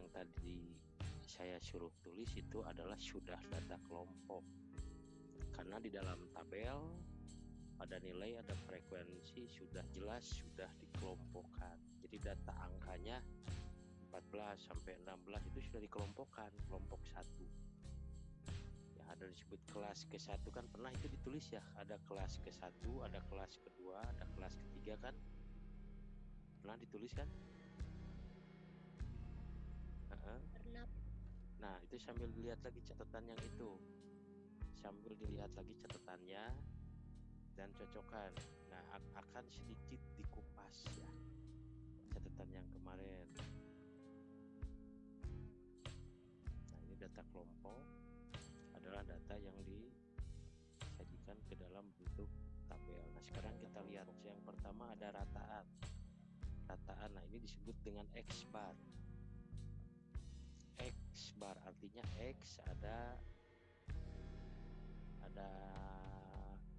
yang tadi saya suruh tulis itu adalah sudah data kelompok, karena di dalam tabel ada nilai, ada frekuensi, sudah jelas, sudah dikelompokkan. Jadi data angkanya 14 sampai 16 itu sudah dikelompokkan, kelompok 1. Ya, ada disebut kelas ke-1 kan, pernah itu ditulis ya, ada kelas ke-1, ada kelas kedua, ada kelas ketiga kan? Pernah ditulis kan? Pernah. Nah, itu sambil dilihat lagi catatan yang itu. Sambil dilihat lagi catatannya dan cocokkan. Nah, akan sedikit dikupas ya catatan yang kemarin. Nah, ini data kelompok adalah data yang disajikan ke dalam bentuk tabel. Nah, sekarang kita lihat yang pertama ada rataan. Rataan, nah ini disebut dengan X bar. X bar artinya X ada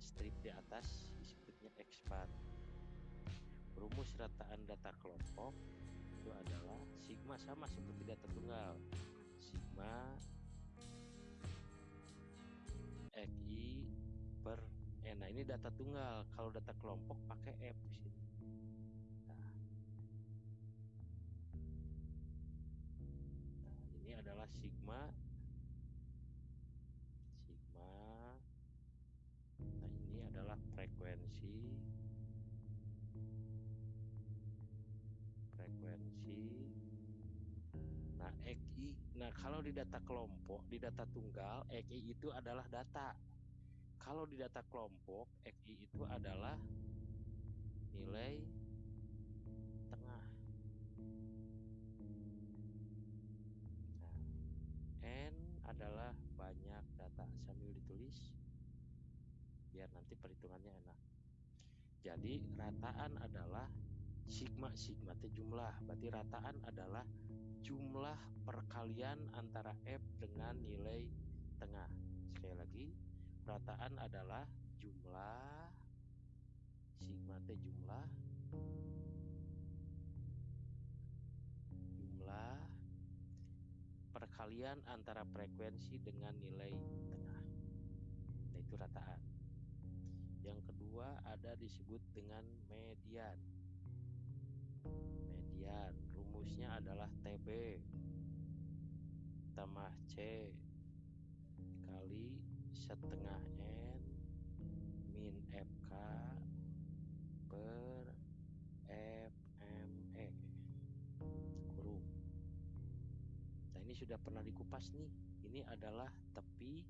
strip di atas, disebutnya X bar. Rumus rataan data kelompok itu adalah sigma, sama seperti data tunggal, sigma XI per N. Nah, ini data tunggal. Kalau data kelompok pakai F di sini. Nah, ini adalah sigma. Nah, ini adalah frekuensi. Nah, XI. Nah, kalau di data kelompok, di data tunggal, XI itu adalah data. Kalau di data kelompok, XI itu adalah nilai tengah. Nah, N adalah banyak data. Sambil ditulis biar nanti perhitungannya enak. Jadi rataan adalah sigma itu jumlah. Berarti rataan adalah jumlah perkalian antara F dengan nilai tengah. Sekali lagi, rataan adalah jumlah, sigma itu jumlah perkalian antara frekuensi dengan nilai tengah. Nah, itu rataan. Yang kedua ada disebut dengan median. Median rumusnya adalah TB tambah C kali setengah N min FK per FME kurung. Nah, ini sudah pernah dikupas nih. Ini adalah tepi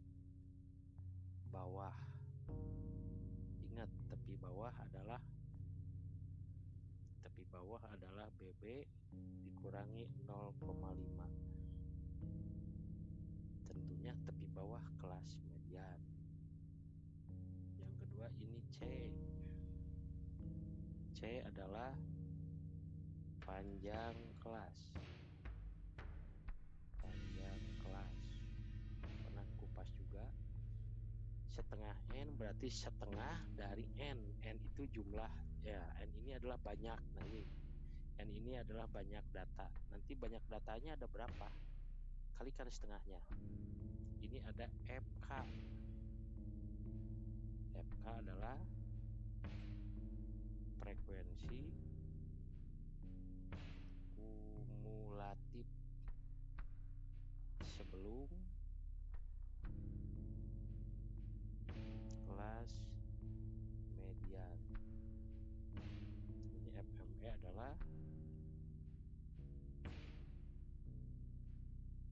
bawah. Ingat, tepi bawah adalah BB dikurangi 0,5. Tentunya tepi bawah kelas median. Yang kedua ini C. C adalah panjang kelas. Pernah kupas juga. Setengah N berarti setengah dari N. N itu jumlah, ya, N ini adalah banyak. Nah, ini N ini adalah banyak data. Nanti banyak datanya ada berapa? Kalikan setengahnya. Ini ada FK. FK adalah frekuensi kumulatif sebelum kelas median. Ini FME adalah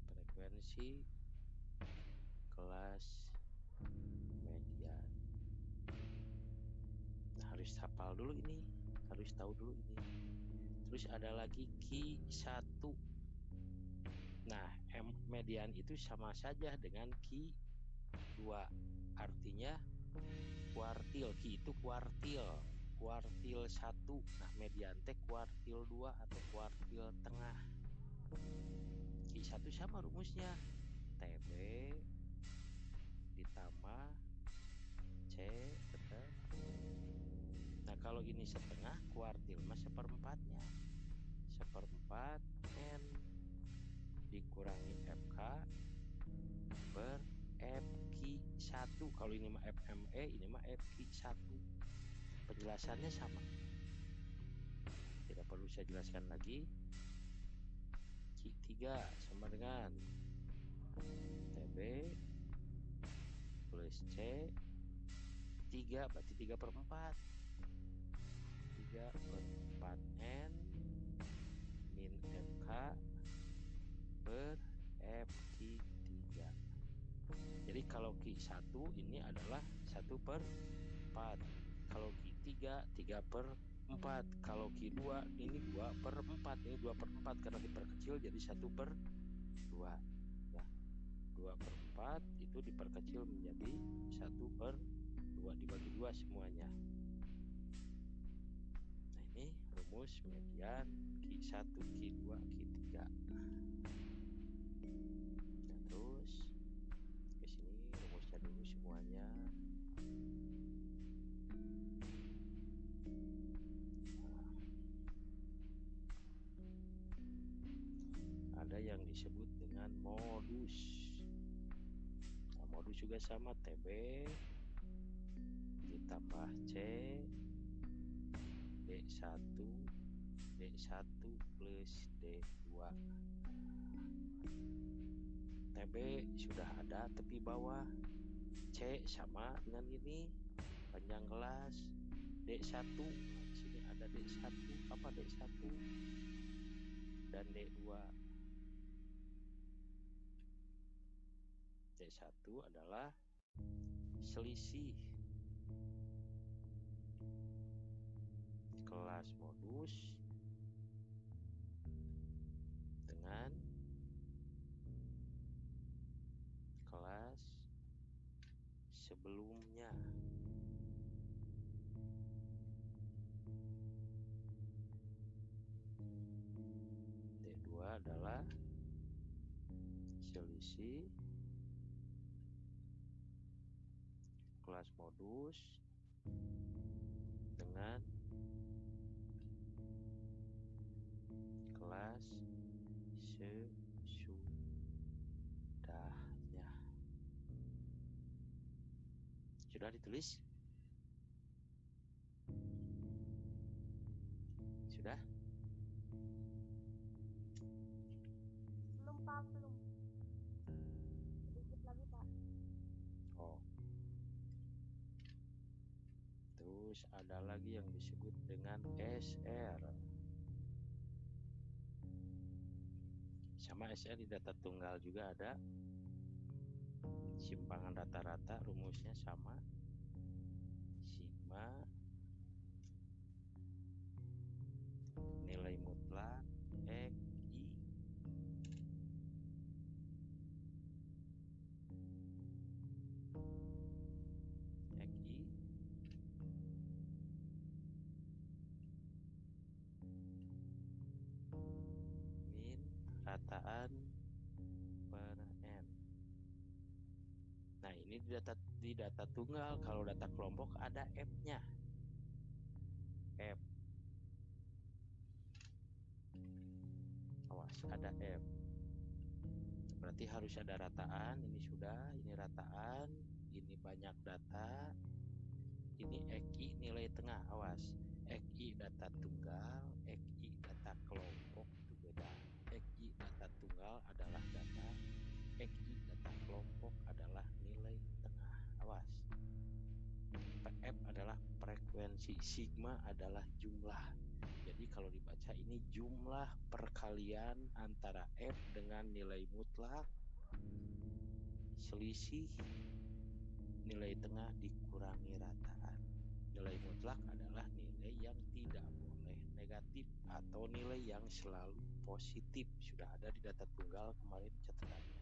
frekuensi kelas median. Nah, harus hafal dulu ini, harus tahu dulu ini. Terus ada lagi Q1. Nah, median itu sama saja dengan Q2. Artinya kuartil. Q itu kuartil 1. Nah, median teh kuartil 2 atau kuartil tengah. Q1 sama rumusnya. TB ditambah C tetap. Nah, kalau ini setengah, kuartil mas seperempatnya. 1/4 N dikurangi FK per FQ1. Kalau ini mah FME, ini mah FQ1. Penjelasannya sama, tidak perlu saya jelaskan lagi. Q3 sama dengan TB plus C 3, berarti 3/4. 3/4N min FK per FQ3. Jadi kalau Q1 ini adalah 1/4. Kalau Q3 3/4. Kalau Q2 ini 2/4. Ini 2/4 karena diperkecil jadi 1/2. Ya. 2/4 itu diperkecil menjadi 1/2, dibagi 2 semuanya. Nah, ini rumus median Q1, Q2, Q3. Nah, terus ke sini rumusnya dulu semuanya. Ada yang disebut dengan modus. Nah, modus juga sama, TB ditambah C D1 plus D2. TB sudah ada tepi bawah, C sama dengan ini panjang gelas, D1 sini ada D1, apa D1 dan D2. D1 adalah selisih kelas modus dengan kelas sebelumnya. D2 adalah selisih kelas modus dengan kelas sesudahnya. Sudah ditulis? Sudah? Belum Pak, belum. Sedikit lagi Pak. Oh. Terus ada lagi yang disebut dengan SR. Sama SR di data tunggal juga ada. Simpangan rata-rata rumusnya sama. Sigma nilai mutlak XI min rataan per N. Nah, ini di data tunggal. Kalau data kelompok ada F-nya. F. Awas, ada F. Berarti harus ada rataan. Ini sudah, ini rataan, ini banyak data. Ini XI nilai tengah. Awas. XI data tunggal, XI data kelompok itu beda. XI data tunggal adalah data, XI data kelompok adalah nilai tengah. Awas. F adalah frekuensi, sigma adalah jumlah. Jadi kalau dibaca ini jumlah perkalian antara F dengan nilai mutlak selisih nilai tengah dikurangi rataan. Nilai mutlak adalah nilai yang tidak boleh negatif atau nilai yang selalu positif. Sudah ada di data tunggal kemarin catatannya.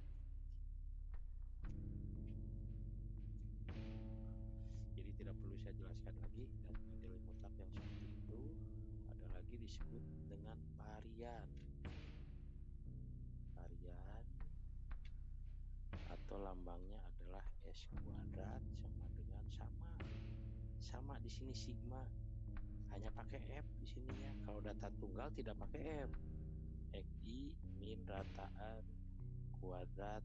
Jadi tidak perlu saya jelaskan lagi. Dan nilai mutlak yang seperti itu ada lagi disebut dengan varian. Varian atau lambangnya adalah S kuadrat sama dengan sama di sini sigma, hanya pakai F di sininya. Kalau data tunggal tidak pakai F. XI min rataan kuadrat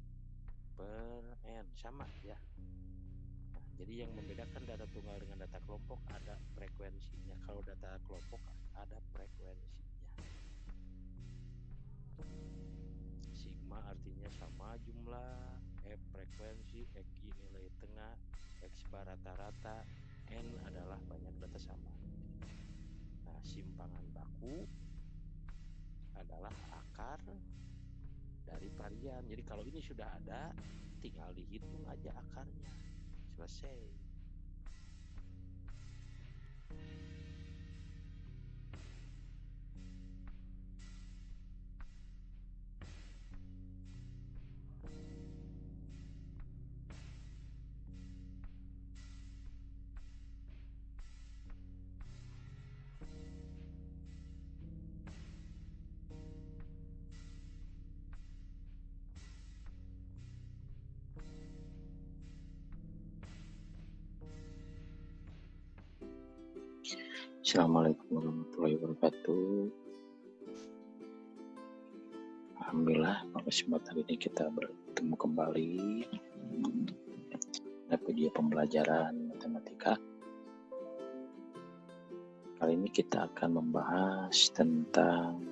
per N, sama ya. Nah, jadi yang membedakan data tunggal dengan data kelompok ada frekuensinya. Kalau data kelompok ada frekuensinya. Sigma artinya sama jumlah, F frekuensi, XY nilai tengah, X bar rata-rata, N adalah banyak data sama. Nah, simpangan baku adalah akar dari varian. Jadi kalau ini sudah ada, tinggal dihitung aja akarnya. Selesai. Assalamualaikum warahmatullahi wabarakatuh. Alhamdulillah, pada kesempatan ini kita bertemu kembali pada video pembelajaran matematika. Kali ini kita akan membahas tentang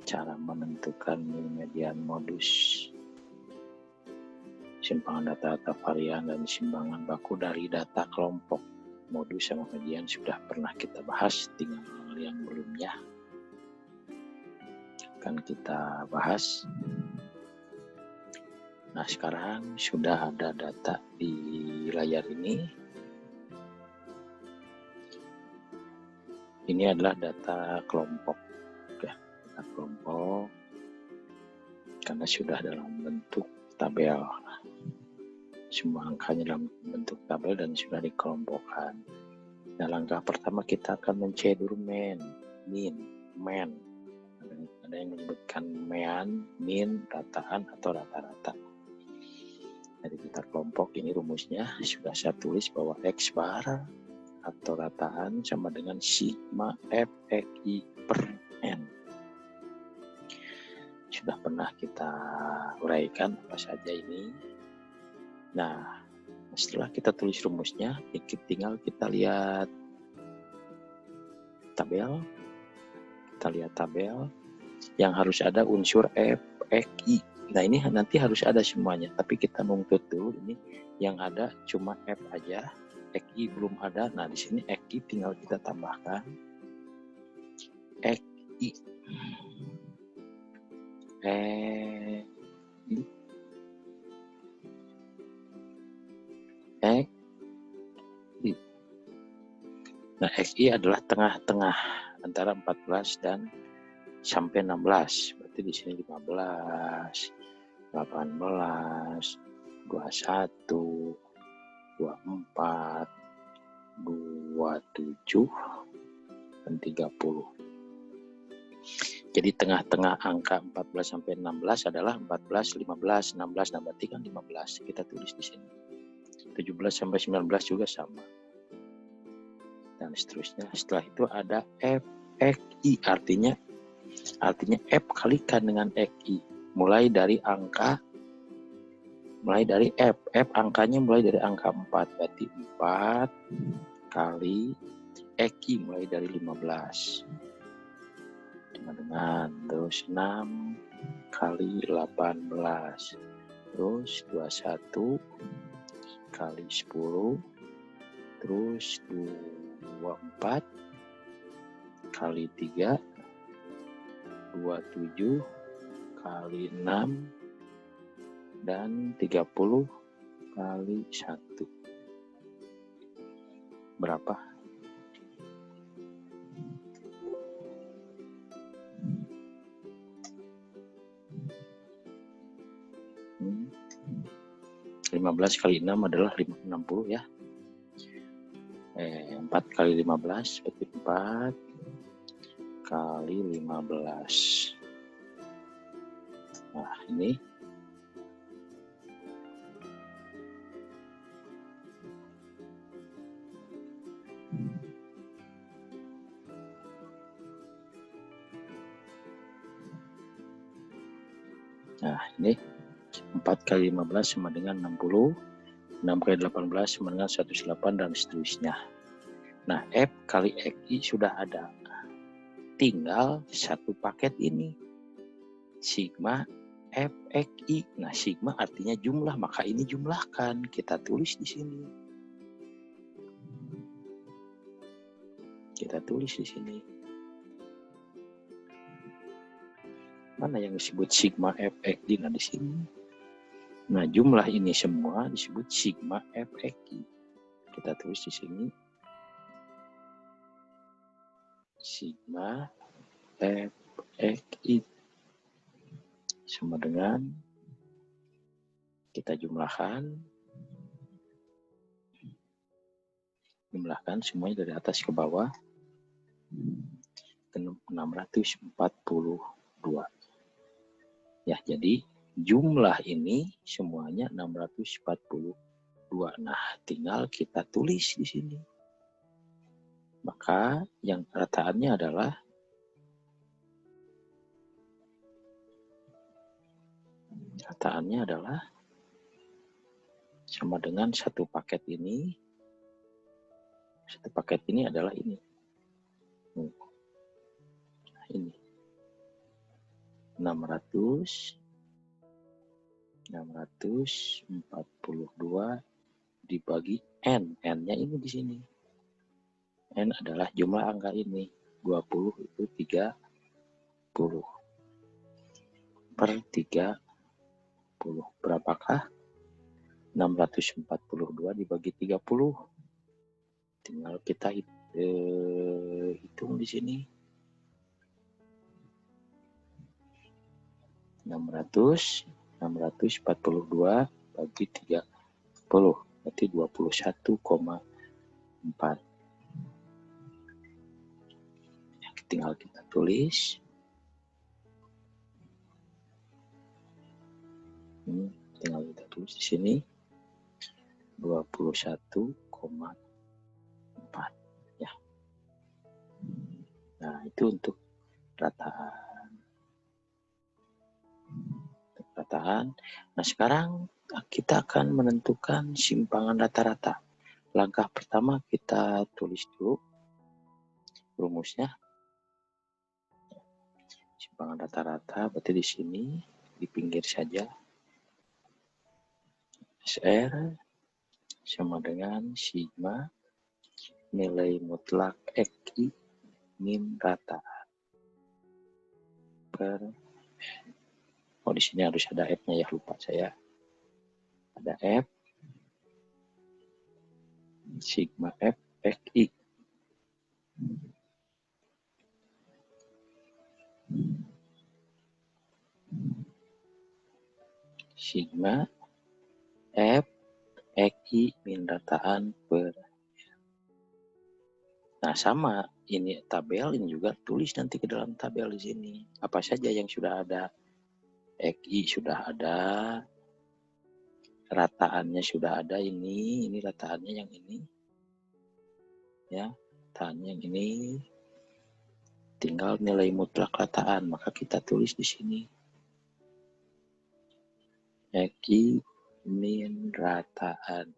cara menentukan median modus, simpangan data-data varian, dan simpangan baku dari data kelompok. Modus sama median sudah pernah kita bahas, tinggal yang belumnya akan kita bahas. Nah, sekarang sudah ada data di layar ini. Ini adalah data kelompok ya, data kelompok karena sudah dalam bentuk tabel. Semua angkanya dalam bentuk tabel dan sudah dikelompokkan. Nah, langkah pertama kita akan mencedur min. Ada yang menyebutkan min, rataan atau rata-rata. Dari data kelompok ini rumusnya sudah saya tulis bahwa X bar atau rataan sama dengan sigma F XY per N. Sudah pernah kita uraikan apa saja ini. Nah, setelah kita tulis rumusnya, tinggal kita lihat tabel. Kita lihat tabel yang harus ada unsur F, XY. Nah, ini nanti harus ada semuanya, tapi kita nuntut dulu ini yang ada cuma F aja, XY belum ada. Nah, di sini XY tinggal kita tambahkan XY. XY. Nah, XY adalah tengah-tengah antara 14 dan sampai 16. Berarti di sini 15, 18, 21, 24, 27, dan 30. Jadi tengah-tengah angka 14 sampai 16 adalah 14, 15, 16. Nah, berarti kan 15 kita tulis di sini. 17 sampai 19 juga sama. Dan seterusnya. Setelah itu ada F, XY, artinya F kalikan dengan XY. Mulai dari F angkanya mulai dari angka 4. Berarti 4 kali XY mulai dari 15. Dengan terus 6 kali 18. Terus 21 kali 10. Terus 24 kali 3, 27 kali 6, dan 30 kali 1. Berapa? Hmm. 15 kali 6 adalah 60 ya. 4 kali 15 berarti 4 kali 15. Nah, ini Nah, ini 4 kali 15 sama dengan 60, 6 kali 18 sama dengan 108 dan seterusnya. Nah, F kali XI sudah ada. Tinggal satu paket ini. Sigma FXI. Nah, sigma artinya jumlah, maka ini jumlahkan. Kita tulis di sini. Kita tulis di sini. Mana yang disebut sigma FXI? Nah, di sini. Nah, jumlah ini semua disebut sigma FXI. Kita tulis di sini. Sigma FXI sama dengan kita jumlahkan semuanya dari atas ke bawah ke 642 ya. Jadi jumlah ini semuanya 642. Nah, tinggal kita tulis di sini. Maka yang rataannya adalah sama dengan satu paket ini. Satu paket ini adalah ini. Nah, ini 642 dibagi N. N-nya ini di sini. N adalah jumlah angka ini. 20 itu 30 per 30. Berapakah? 642 dibagi 30. Tinggal kita hitung di sini. 642 bagi 30. Berarti 21,4. Tinggal kita tulis. Tinggal kita tulis di sini 21,4 ya. Nah, itu untuk rataan. Nah, sekarang kita akan menentukan simpangan rata-rata. Langkah pertama kita tulis dulu rumusnya. Simpangan rata-rata berarti di sini di pinggir saja. SR sama dengan sigma nilai mutlak XI min rataan per di sini harus ada F-nya ya, lupa saya. Ada F sigma F XI sigma F XI min rataan per. Nah, sama ini tabel, ini juga tulis nanti ke dalam tabel di sini. Apa saja yang sudah ada. XI sudah ada, rataannya sudah ada, ini rataannya yang ini. Ya, rataannya yang ini. Tinggal nilai mutlak rataan, maka kita tulis di sini. XI min rataan.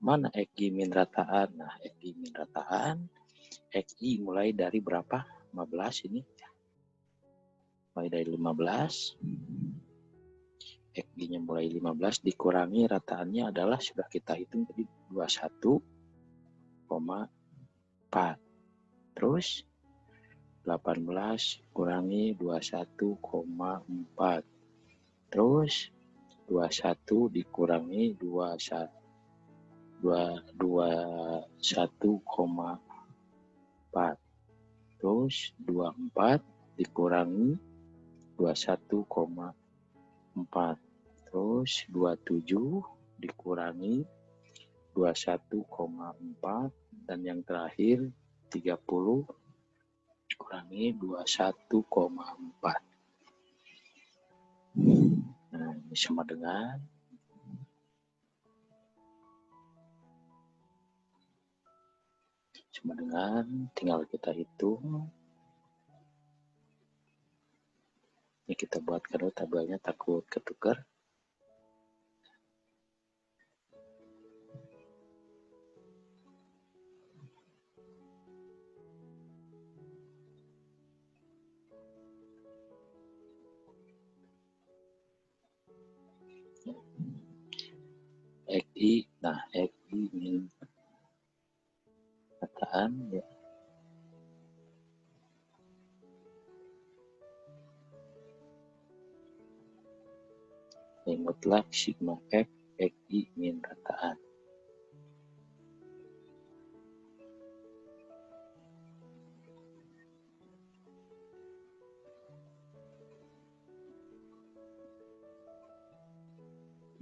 Mana XI min rataan? Nah, XI min rataan, XI mulai dari berapa? 15 ini. Mulai dari 15. XI-nya mulai 15 dikurangi rataannya adalah sudah kita hitung tadi 21,4. Terus 18 kurangi 21,4. Terus 21 dikurangi 21,4. Terus 24 dikurangi 21,4. Terus 27 dikurangi 21,4. Dan yang terakhir 30 dikurangi 21,4. Nah, ini sama dengan tinggal kita hitung Ini kita buatkan dulu tabelnya, takut ketukar. XI, nah XI min rataan ya. Ini mutlak sigma F XI min rataan.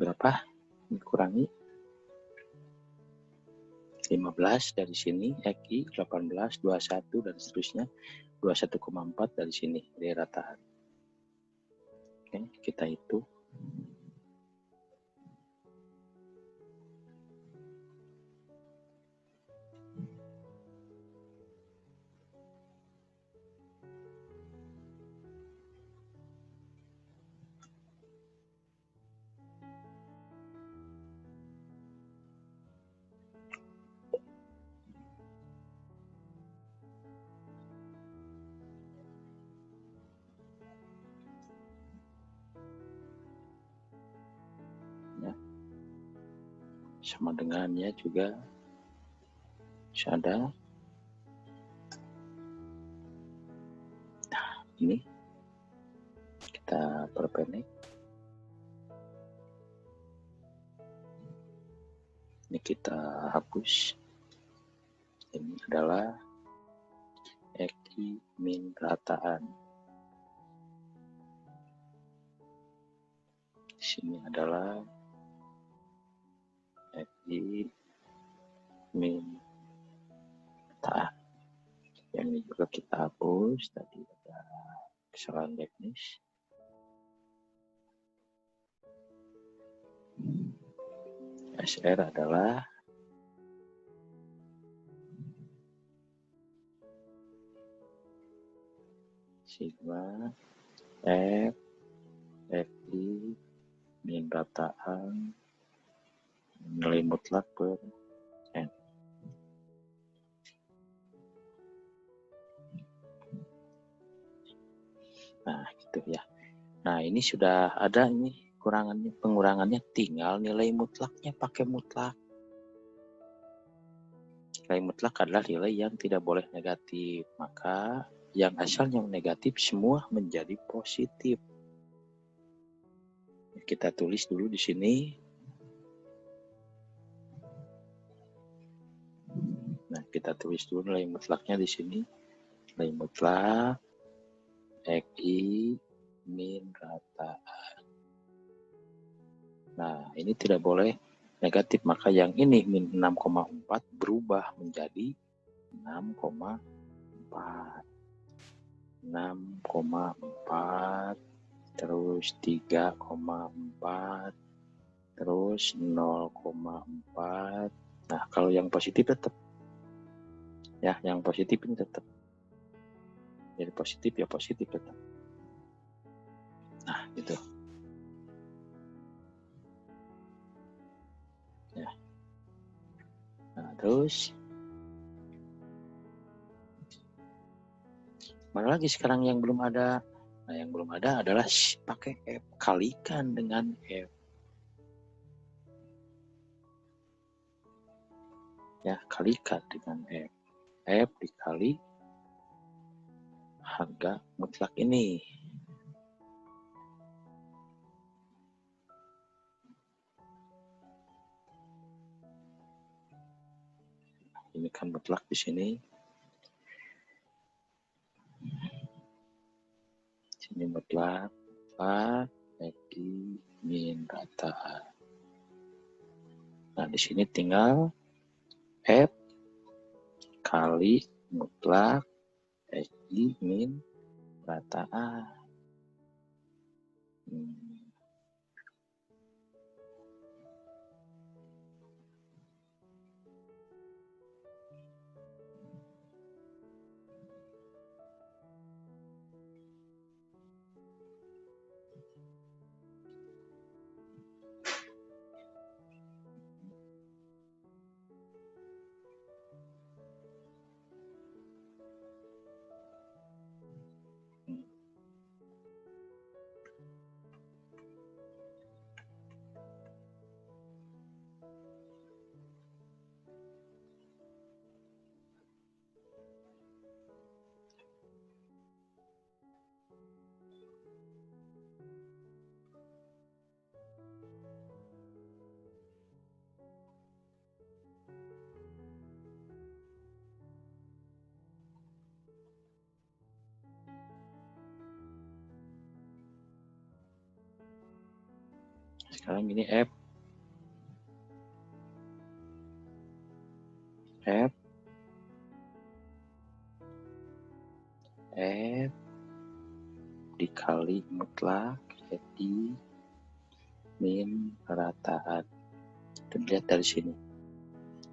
Berapa? Dikurangi 15 dari sini, XI 18, 21 dan seterusnya, 21,4 dari sini, dari rataan. Oke, kita hitung. Ya. Sama dengannya juga ada. Nah, ini kita perpendek. Ini kita hapus. Ini adalah XI min rataan. Di sini adalah XI min rataan. Yang ini juga kita hapus. Tadi ada kesalahan teknis. SR adalah sigma F XI min rataan nilai mutlak per N. Nah, gitu ya. Nah, ini sudah ada ini pengurangannya, tinggal nilai mutlaknya pakai mutlak. Nilai mutlak adalah nilai yang tidak boleh negatif, maka yang asalnya negatif semua menjadi positif. Kita tulis dulu di sini. Nah, kita tulis dulu nilai mutlaknya di sini. Nilai mutlak XI min rataan. Nah, ini tidak boleh negatif, maka yang ini min 6,4 berubah menjadi 6,4. 6,4 terus 3,4 terus 0,4. Nah, kalau yang positif tetap ya, yang positif ini tetap jadi positif ya, positif tetap. Nah, gitu ya. Nah, terus mana lagi sekarang yang belum ada? Nah, yang belum ada adalah pakai F, kalikan dengan F. Ya, kalikan dengan F. F dikali harga mutlak ini. Ini kan mutlak di sini. Sini mutlak XI min rataan. Nah, di sini tinggal F kali mutlak XI min rataan. Sekarang ini F. F dikali mutlak FI min rataan. Dilihat dari sini.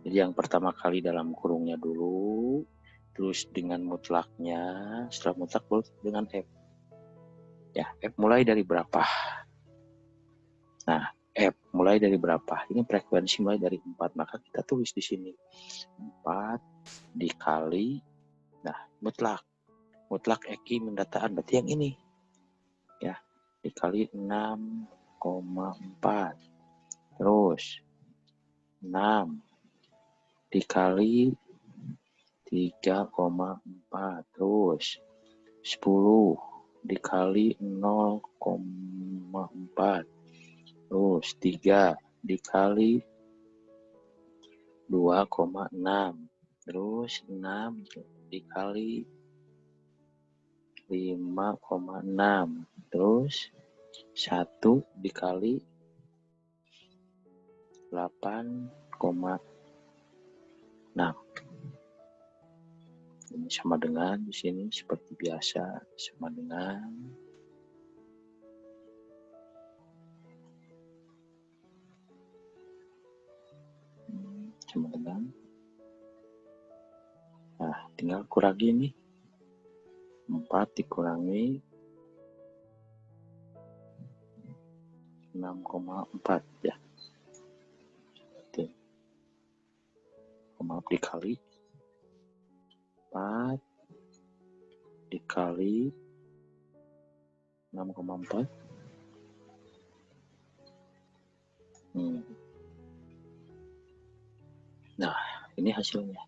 Jadi yang pertama kali dalam kurungnya dulu, terus dengan mutlaknya, setelah mutlak baru dengan F. Ya, F mulai dari berapa? Nah, F mulai dari berapa? Ini frekuensi mulai dari 4, maka kita tulis di sini. 4 dikali, nah mutlak EQ mendataan, berarti yang ini. Ya, dikali 6,4. Terus 6 dikali 3,4. Terus 10 dikali 0,4. Terus 3 dikali 2,6. Terus 6 dikali 5,6. Terus 1 dikali 8,6. Ini sama dengan di sini seperti biasa, sama dengan nah, tinggal kurangi nih. 4 dikurangi 6,4 ya. Maaf, dikali 4 dikali 6,4. Nah, ini hasilnya.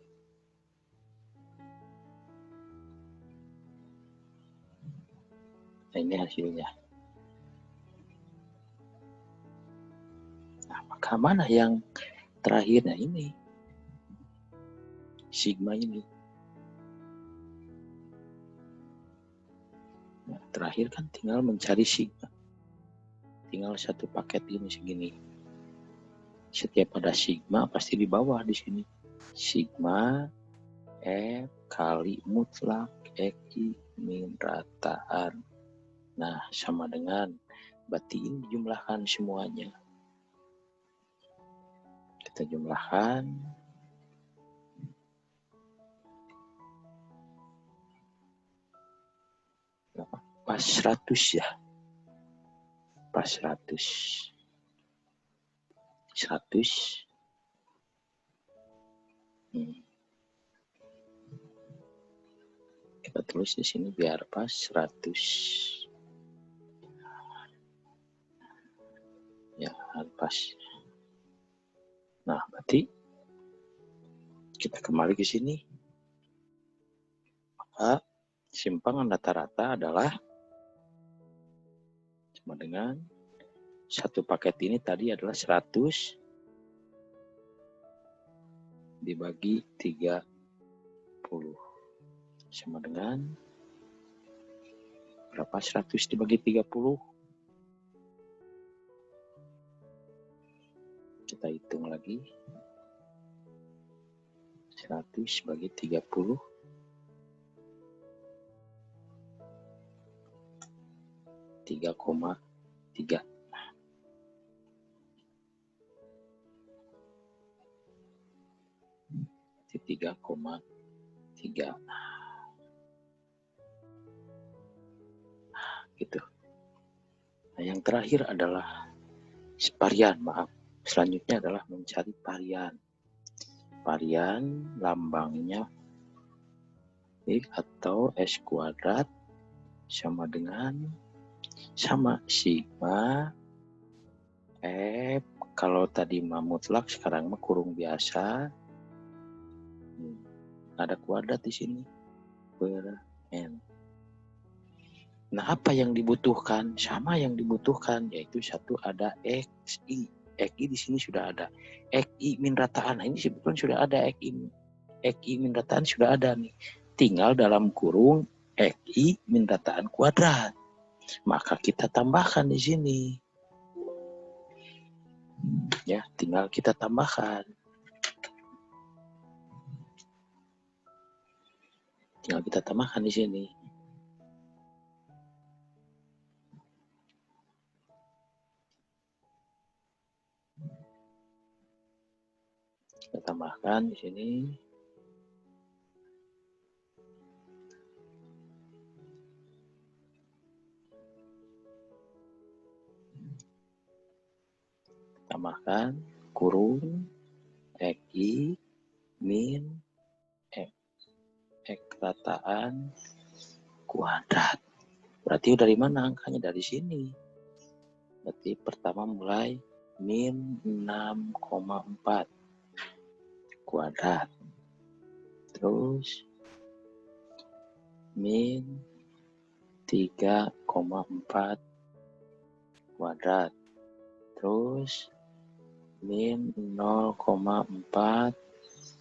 Nah, ini hasilnya. Nah, maka mana yang terakhir? Nah, ini. Sigma ini. Nah, terakhir kan tinggal mencari sigma. Tinggal satu paket ini segini. Setiap ada sigma pasti di bawah di sini. Sigma F kali mutlak EQ min rataan. Nah, sama dengan berarti ini dijumlahkan semuanya. Kita jumlahkan. Pas 100 ya. Pas 100. 100. Kita tulis di sini biar pas 100. Ya, pas. Nah, berarti kita kembali ke sini. Maka simpangan rata-rata adalah sama dengan satu paket ini tadi adalah 100 dibagi 30 sama dengan berapa? 100 dibagi 30. Kita hitung lagi. 100 bagi 30. 3,3. Di 3,3. Gitu. Nah, yang terakhir adalah varian, maaf. Selanjutnya adalah mencari varian. Varian lambangnya X atau S kuadrat sama dengan sigma F. Kalau tadi mah mutlak, sekarang mah kurung biasa. Ada kuadrat di sini per n. Nah, apa yang dibutuhkan? Sama yang dibutuhkan, yaitu satu ada XI. XI di sini sudah ada. XI min rataan. Nah, ini sebetulnya sudah ada XI min rataan sudah ada nih. Tinggal dalam kurung XI min rataan kuadrat. Maka kita tambahkan di sini. Ya, tinggal kita tambahkan. Tinggal kita tambahkan di sini. Kita tambahkan di sini. Tambahkan kurung XI min X rataan kuadrat. Berarti dari mana angkanya? Dari sini. Berarti pertama mulai min 6,4 kuadrat. Terus min 3,4 kuadrat. Terus min 0,4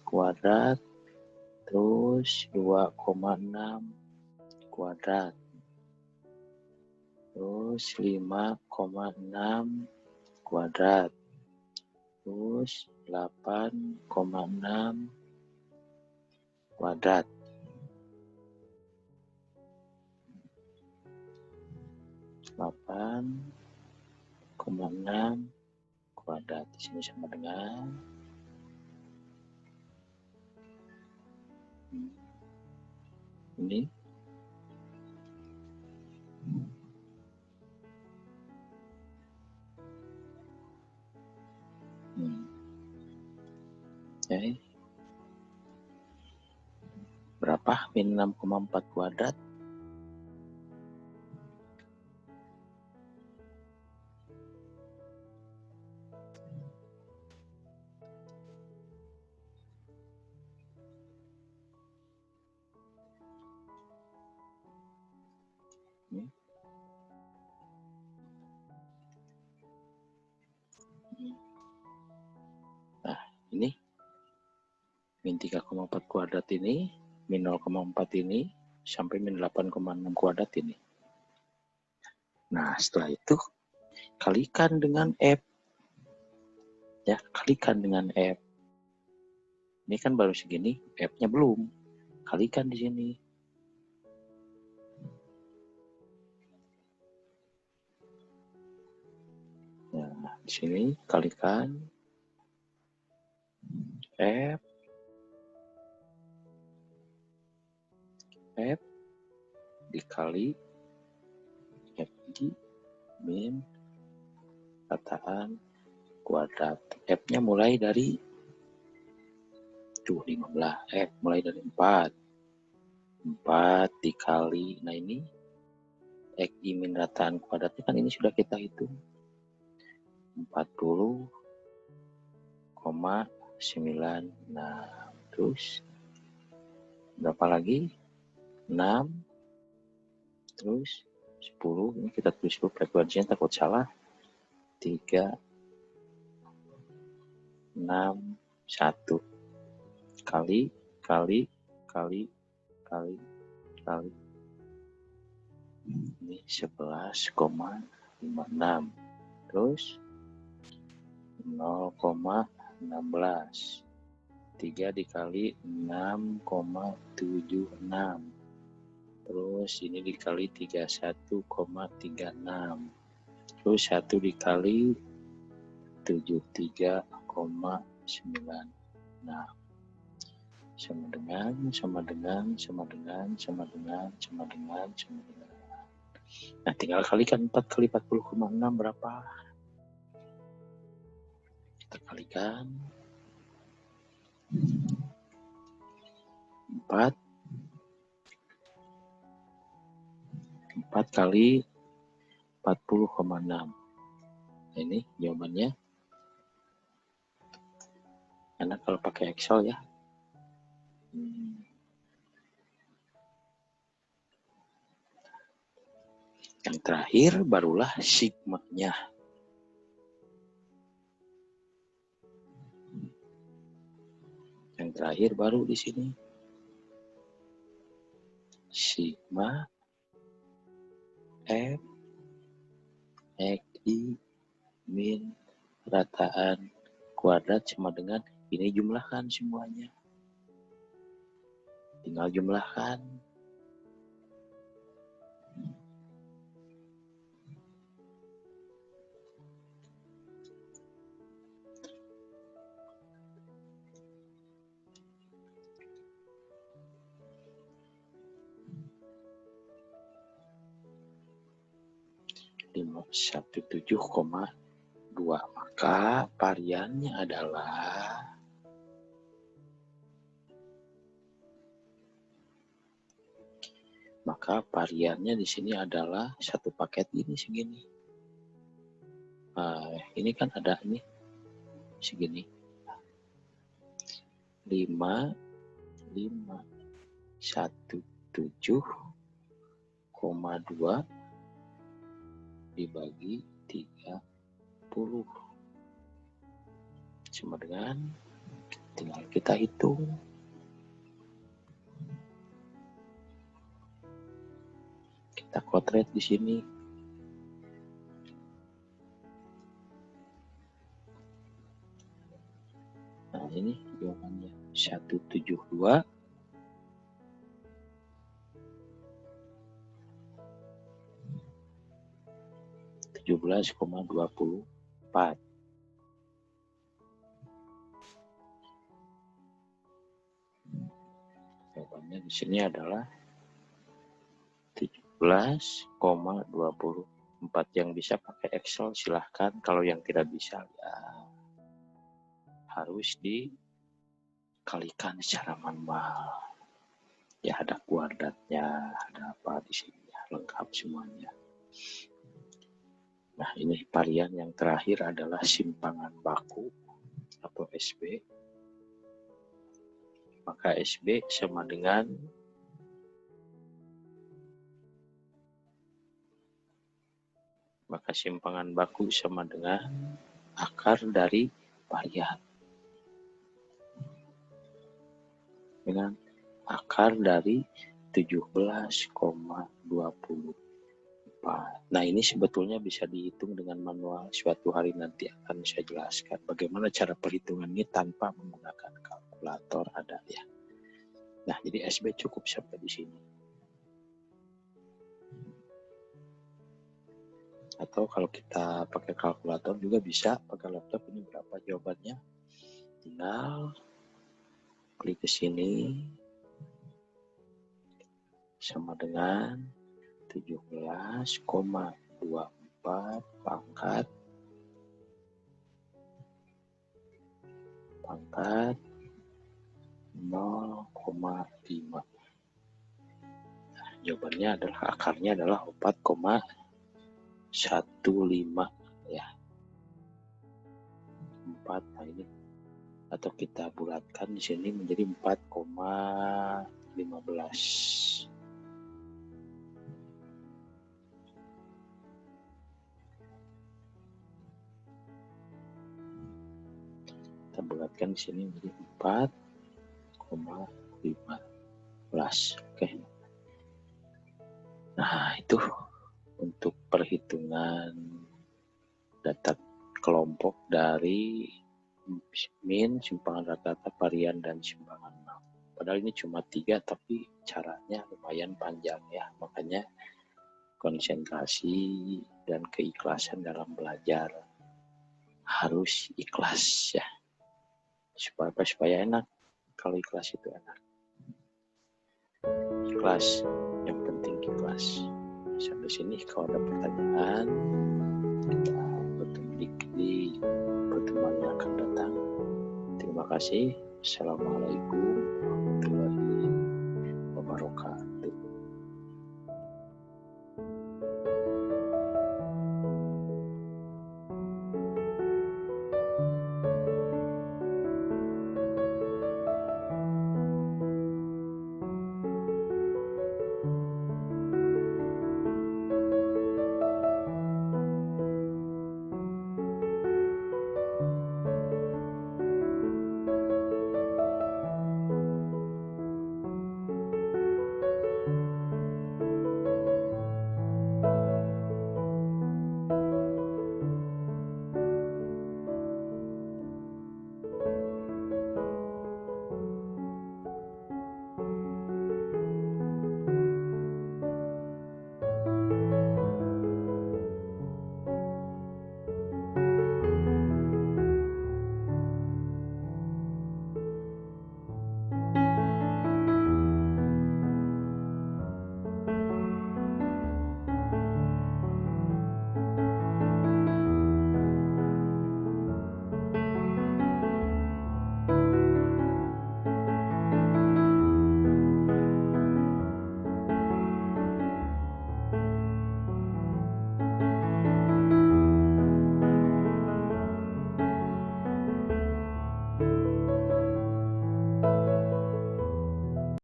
kuadrat. Terus 2,6 kuadrat. Terus 5,6 kuadrat. Terus 8,6 kuadrat. 8,6 kuadrat. Di sini sama dengan ini. Okay. Berapa min 6,4 kuadrat? Nah, ini min 3,4 kuadrat ini, min 0,4 ini, sampai min 8,6 kuadrat ini. Nah, setelah itu, kalikan dengan F. Ya, kalikan dengan F. Ini kan baru segini, F-nya belum. Kalikan di sini. Nah, di sini kalikan F. F dikali FG min rataan kuadrat. F-nya mulai dari 15. F mulai dari 4. 4 dikali, nah ini XI min rataan kuadratnya kan ini sudah kita hitung. 40,9. Nah, terus berapa lagi? 6. Terus 10. Ini kita tulis dulu frekuensinya takut salah. 3, 6, 1. Kali. Ini 11,56. Terus 0,16. 3 dikali 6,76. Terus ini dikali 31,36. Terus 1 dikali 73,9. Nah, sama dengan. Nah, tinggal kalikan 4 kali 40,6 berapa? Kita kalikan 4 kali 40,6. Nah, ini jawabannya. Karena kalau pakai Excel ya. Yang terakhir barulah sigma-nya. Yang terakhir baru di sini. Sigma F XI min rataan kuadrat sama dengan ini, jumlahkan semuanya. Tinggal jumlahkan. Satu 17,2, maka variannya adalah di sini adalah satu paket ini segini. Ini kan ada ini segini 17,2 dibagi 30 sama dengan, tinggal kita hitung. Kita kotret di sini. Nah, ini jawabannya 172 17,24. Jawabannya di sini adalah 17,24. Yang bisa pakai Excel silahkan, kalau yang tidak bisa ya harus dikalikan secara manual. Ya ada kuadratnya, ada apa di sini ya, lengkap semuanya. Nah, ini varian yang terakhir adalah simpangan baku atau SB. Maka SB sama dengan simpangan baku sama dengan akar dari varian dengan akar dari 17,24. Nah, ini sebetulnya bisa dihitung dengan manual. Suatu hari nanti akan saya jelaskan bagaimana cara perhitungan ini tanpa menggunakan kalkulator, ada ya. Nah, jadi SB cukup sampai di sini. Atau kalau kita pakai kalkulator juga bisa, pakai laptop. Ini berapa jawabannya? Tinggal klik ke sini sama dengan 17,24 pangkat 0,5. Nah, jawabannya adalah akarnya adalah 4,15 ya. 4. Nah, ini atau kita bulatkan di sini menjadi 4,15. Kita bulatkan di sini menjadi 4,15. Oke. Nah, itu untuk perhitungan data kelompok dari min, simpangan rata-rata, varian, dan simpangan nol. Padahal ini cuma 3, tapi caranya lumayan panjang ya. Makanya konsentrasi dan keikhlasan dalam belajar harus ikhlas ya. Supaya enak. Kalau ikhlas itu enak. Ikhlas, yang penting ikhlas. Sampai sini kalau ada pertanyaan, kita bertemu di pertemuan yang akan datang. Terima kasih. Assalamualaikum